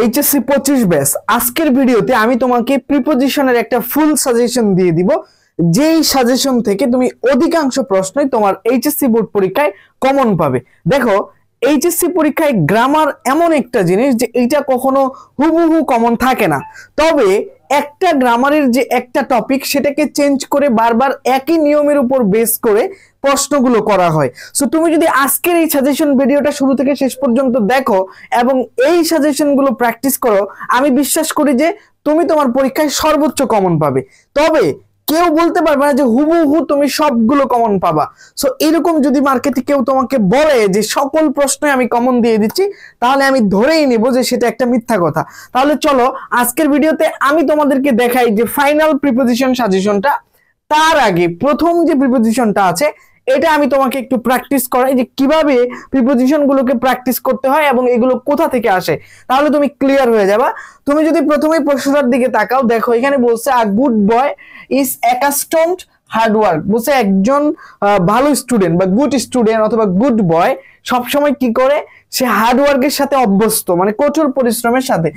HSC 25 batch আজকের ভিডিওতে আমি তোমাকে প্রিপজিশনের একটা ফুল সাজেশন দিয়ে দিব, যেই সাজেশন থেকে তুমি অধিকাংশ প্রশ্নই তোমার এইচএসসি বোর্ড পরীক্ষায় কমন পাবে। দেখো, এইচএসসি পরীক্ষায় গ্রামার এমন একটা জিনিস যে এইটা কখনো হুবহু কমন থাকে না, তবে একটা গ্রামারের যে একটা টপিক সেটাকে চেঞ্জ করে বারবার একই নিয়মের উপর বেস করে প্রশ্নগুলো করা হয়। সো তুমি যদি আজকের এই সাজেশন ভিডিওটা শুরু থেকে শেষ পর্যন্ত দেখো এবং এই সাজেশনগুলো প্র্যাকটিস করো, আমি বিশ্বাস করি যে তুমি তোমার পরীক্ষায় সর্বোচ্চ কমন পাবে। তবে কেউ বলতে পারবে না যে হুবহু তুমি সবগুলো কমন পাবা। সো এরকম যদি মার্কেটে কেউ তোমাকে বলে যে সকল প্রশ্নে আমি কমন দিয়ে দিচ্ছি, তাহলে আমি ধরেই নেব যে সেটা একটা মিথ্যা কথা। তাহলে চলো আজকের ভিডিওতে আমি তোমাদেরকে দেখাই যে ফাইনাল প্রিপোজিশন সাজেশনটা। তার আগে প্রথম যে প্রিপোজিশনটা আছে এটা আমি তোমাকে একটু প্র্যাকটিস করাই যে কিভাবে প্রিপোজিশন গুলোকে প্র্যাকটিস করতে হয় এবং এগুলো কোথা থেকে আসে, তাহলে তুমি ক্লিয়ার হয়ে যাবা। তুমি যদি প্রথমেই প্রশ্নটার দিকে তাকাও, দেখো এখানে বলছে a good boy is accustomed hard work. বলছে একজন ভালো স্টুডেন্ট বা গুড স্টুডেন্ট অথবা গুড বয় সবসময় কি করে, সে হার্ড ওয়ার্কের সাথে অভ্যস্ত, মানে কঠোর পরিশ্রমের সাথে।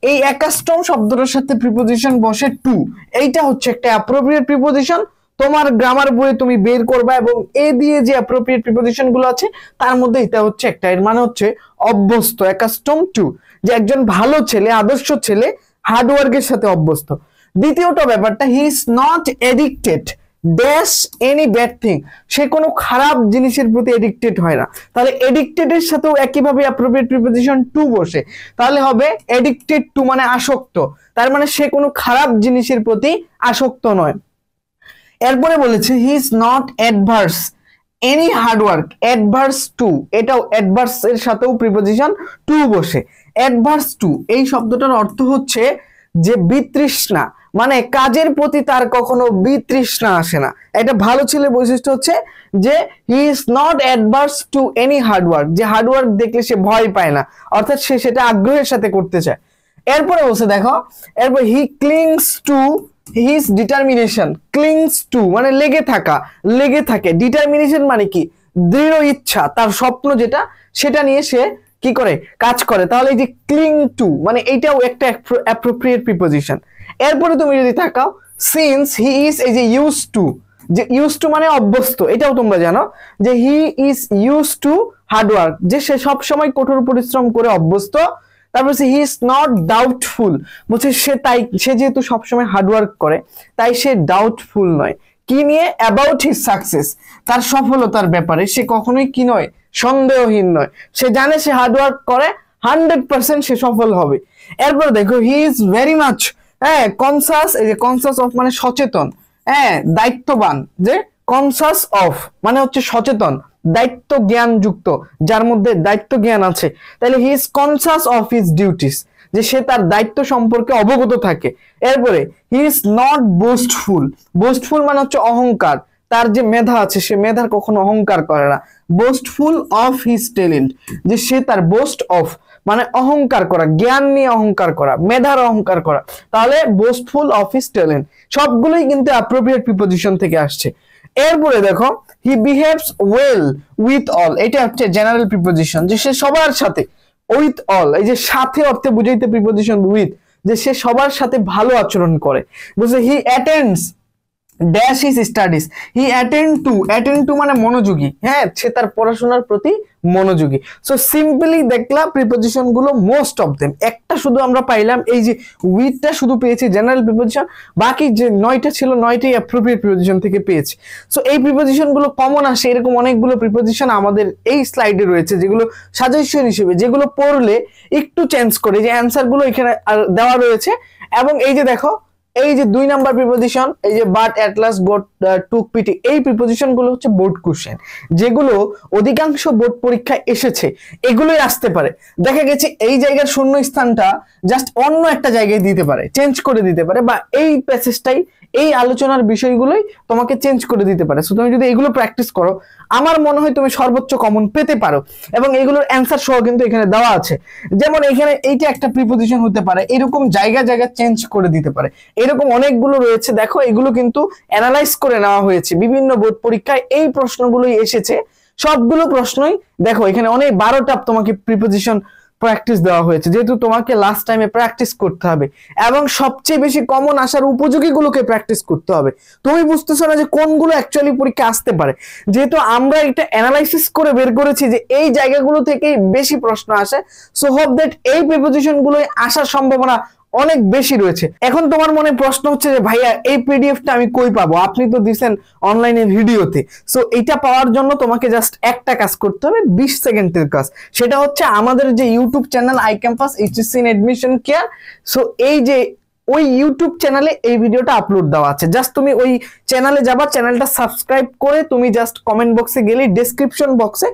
এই অ্যাকাস্টম শব্দটার সাথে প্রিপোজিশন বসে টু, এইটা হচ্ছে একটা অ্যাপ্রোপ্রিয়েট প্রিপোজিশন। তোমার গ্রামার বইয়ে তুমি বের করবা এবং এ দিয়ে যে অ্যাপ্রোপ্রিয়েট প্রিপোজিশন গুলো আছে তার মধ্যে এটা হচ্ছে একটা, এর মানে হচ্ছে অভ্যস্ত, অ্যাকাস্টম টু, যে একজন ভালো ছেলে, আদর্শ ছেলে হার্ড ওয়ার্কের সাথে অভ্যস্ত। দ্বিতীয়টা ব্যাপারটা, he is not addicted dash any bad thing, সে কোনো খারাপ জিনিসের প্রতি এডিক্টেড হয় না। তাহলে এডিক্টেড এর সাথেও একইভাবে অ্যাপ্রোপ্রিয়েট প্রিপোজিশন টু বসে, তাহলে হবে এডিক্টেড টু, মানে আসক্ত, তার মানে সে কোনো খারাপ জিনিসের প্রতি আসক্ত নয়। এরপরে বলেছে he is not adverse any hard work, adverse to, এটাও অ্যাডভার্স এর সাথেও প্রিপোজিশন টু বসে। অ্যাডভার্স টু এই শব্দটার অর্থ হচ্ছে যে বিতৃষ্ণা, মানে কাজের প্রতি তার কখনো বিতৃষ্ণা আসে না। এটা ভালো ছেলে বৈশিষ্ট্য হচ্ছে যে হি is not adverse to any hard work, যে হার্ড ওয়ার্ক দেখলে সে ভয় পায় না, অর্থাৎ সে সেটা আগ্রহের সাথে করতে চায়। এরপরে বলছে দেখো, এরপর হি clings to his determination. Clings two মানে লেগে থাকা, লেগে থাকে। ডিটারমিনেশন মানে কি, দৃঢ় ইচ্ছা, তার স্বপ্ন যেটা সেটা নিয়ে সে কি করে, কাজ করে। তাহলে এই যে ক্লিং টু মানে এইটাও একটা অ্যাপ্রোপ্রিয়েট প্রিপোজিশন। এরপরে তুমি যদি তাকাও, সিন্স হি ইজ, এই যে ইউজ টু, যে ইউজ টু মানে অভ্যস্ত, এটাও তোমরা জানো যে he is use to hard work, যে সে সব সময় কঠোর পরিশ্রম করে অভ্যস্ত। তারপর হি ইজ নট ডাউটফুল, বলছে সে যেহেতু সবসময় হার্ডওয়ার্ক করে তাই সে ডাউটফুল নয়। কি নিয়ে, অ্যাবাউট হিজ সাকসেস, তার সফলতার ব্যাপারে সে কখনোই কি নয়, সন্দেহহীন নয়। সে জানে সে হার্ডওয়ার্ক করে 100% সে সফল হবে। এরপর দেখো he is very much conscious, এই যে কনসাস অফ মানে সচেতন, দায়িত্ববান, যে কনসাস অফ মানে হচ্ছে সচেতন, দায়িত্ব জ্ঞান যুক্ত, যার মধ্যে দায়িত্ব জ্ঞান আছে। তাহলে he is conscious of his duties, যে সে তার দায়িত্ব সম্পর্কে অবগত থাকে। এরপরে হি ইজ নট বোস্টফুল, বোস্টফুল মানে হচ্ছে অহংকার, তার যে মেধা আছে সে মেধার কখনো অহংকার করে না। বোস্টফুল অফ হিজ ট্যালেন্ট, যে সে তার বোস্ট অফ মানে অহংকার করা, জ্ঞান নিয়ে অহংকার করা, মেধার অহংকার করা। তাহলে বোস্টফুল অফ হিজ ট্যালেন্ট সবগুলোই কিন্তু অ্যাপ্রোপ্রিয়েট প্রিপোজিশন থেকে আসছে। এরপরে দেখো হি বিহেভস ওয়েল উইথ অল, এটা হচ্ছে জেনারেল প্রিপোজিশন, যে সে সবার সাথে, উইথ অল এই যে সাথে অর্থে বুঝাইতে প্রিপোজিশন উইথ, যে সে সবার সাথে ভালো আচরণ করে। বুঝছে, he attends dash his studies, he attend to মানে মনোযোগী, সে তার পড়াশোনার প্রতি মনোযোগী। সো সিম্পলি দেখলাম প্রিপোজিশন গুলো মোস্ট অফ দেম, একটা শুধু আমরা পাইলাম এই যে উইথটা শুধু পেয়েছি জেনারেল প্রিপোজিশন, বাকি যে 9টা ছিল 9টাই অ্যাপ্রোপ্রিয়েট প্রিপোজিশন থেকে পেয়েছি। সো এই প্রিপোজিশন গুলো কমন আসে, এরকম অনেকগুলো প্রিপোজিশন আমাদের এই স্লাইডে রয়েছে যেগুলো সাজেশন হিসেবে, যেগুলো পড়লে একটু চেঞ্জ করে, যে অ্যান্সার গুলো এখানে দেওয়া রয়েছে। এবং এই যে দেখো, এই যে 2 নাম্বার প্রিপোজিশন, এই যে বাট, অ্যাটলাস, গোট, টুক, পিটি, এই প্রিপোজিশন গুলো হচ্ছে বোর্ড কোশ্চেন, যেগুলো অধিকাংশ বোর্ড পরীক্ষায় এসেছে, এগুলোই আসতে পারে। দেখা গেছে এই জায়গার শূন্য স্থানটা জাস্ট অন্য একটা জায়গায় দিতে পারে, চেঞ্জ করে দিতে পারে, বা এই প্যাসেজটাই, এই আলোচনার বিষয়গুলোই তোমাকে চেঞ্জ করে দিতে পারে। সো তুমি যদি এগুলো প্র্যাকটিস করো, আমার মনে হয় তুমি সর্বোচ্চ কমন পেতে পারো। এবং এগুলোর অ্যান্সার সহ কিন্তু এখানে দেওয়া আছে, যেমন এখানে এইটা একটা প্রিপোজিশন হতে পারে, এরকম জায়গা জায়গা চেঞ্জ করে দিতে পারে, এরকম অনেকগুলো রয়েছে। দেখো এগুলো কিন্তু অ্যানালাইজ করে নেওয়া হয়েছে, বিভিন্ন বোর্ড পরীক্ষায় এই প্রশ্নগুলোই এসেছে, সবগুলো প্রশ্নই দেখো এখানে অনেক 12টা তোমাকে প্রিপোজিশন প্র্যাকটিস দেওয়া হয়েছে, যেহেতু তোমাকে লাস্ট টাইমে প্র্যাকটিস করতে হবে এবং সবচেয়ে বেশি কমন আসার উপযোগীগুলোকে প্র্যাকটিস করতে হবে। তুমি বুঝতেছো না যে কোনগুলো অ্যাকচুয়ালি পরীক্ষা আসতে পারে, যেহেতু আমরা এটা অ্যানালাইসিস করে বের করেছি যে এই জায়গাগুলো থেকেই বেশি প্রশ্ন আসে। সো হোপ দ্যাট এই প্রিপোজিশন গুলোই আসার সম্ভাবনা অনেক বেশি রয়েছে। এখন তোমার মনে প্রশ্ন হচ্ছে যে ভাইয়া এই পিডিএফটা আমি কই পাবো, আপনি তো দিছেন অনলাইনে ভিডিওতে। সো এটা পাওয়ার জন্য তোমাকে জাস্ট একটা কাজ করতে হবে, 20 সেকেন্ডের কাজ। সেটা হচ্ছে আমাদের যে YouTube channel I campus HSC in admission care, so এই যে ওই ইউটিউব চ্যানেলে এই ভিডিওটা আপলোড দেওয়া আছে। জাস্ট তুমি ওই চ্যানেলে যাবা, চ্যানেলটা সাবস্ক্রাইব করে তুমি জাস্ট কমেন্ট বক্সে গেলেই ডেসক্রিপশন বক্সে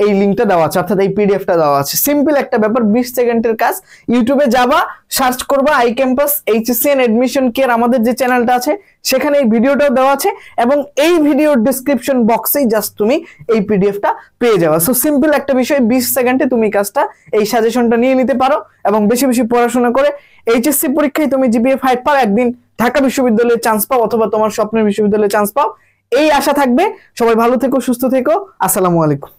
এই লিংকটা দেওয়া আছে, অর্থাৎ এই পিডিএফটা দেওয়া আছে। সিম্পল একটা ব্যাপার, 20 সেকেন্ডের কাজ। ইউটিউবে যাবা, সার্চ করবা I campus HSC and admission care, আমাদের যে চ্যানেলটা আছে সেখানে এই ভিডিওটাও দেওয়া আছে এবং এই ভিডিওর ডেসক্রিপশন বক্সেই জাস্ট তুমি এই পিডিএফটা পেয়ে যাবা। সো সিম্পল একটা বিষয়, 20 সেকেন্ডে তুমি কাজটা এই সাজেশনটা নিয়ে নিতে পারো এবং বেশি বেশি পড়াশোনা করে এইচএসসি পরীক্ষায় তুমি জিপিএ 5 পাও, একদিন ঢাকা বিশ্ববিদ্যালয়ে চান্স পাও অথবা তোমার স্বপ্নের বিশ্ববিদ্যালয়ে চান্স পাও, এই আশা থাকবে। সবাই ভালো থেকো, সুস্থ থেকো, আসসালামু আলাইকুম।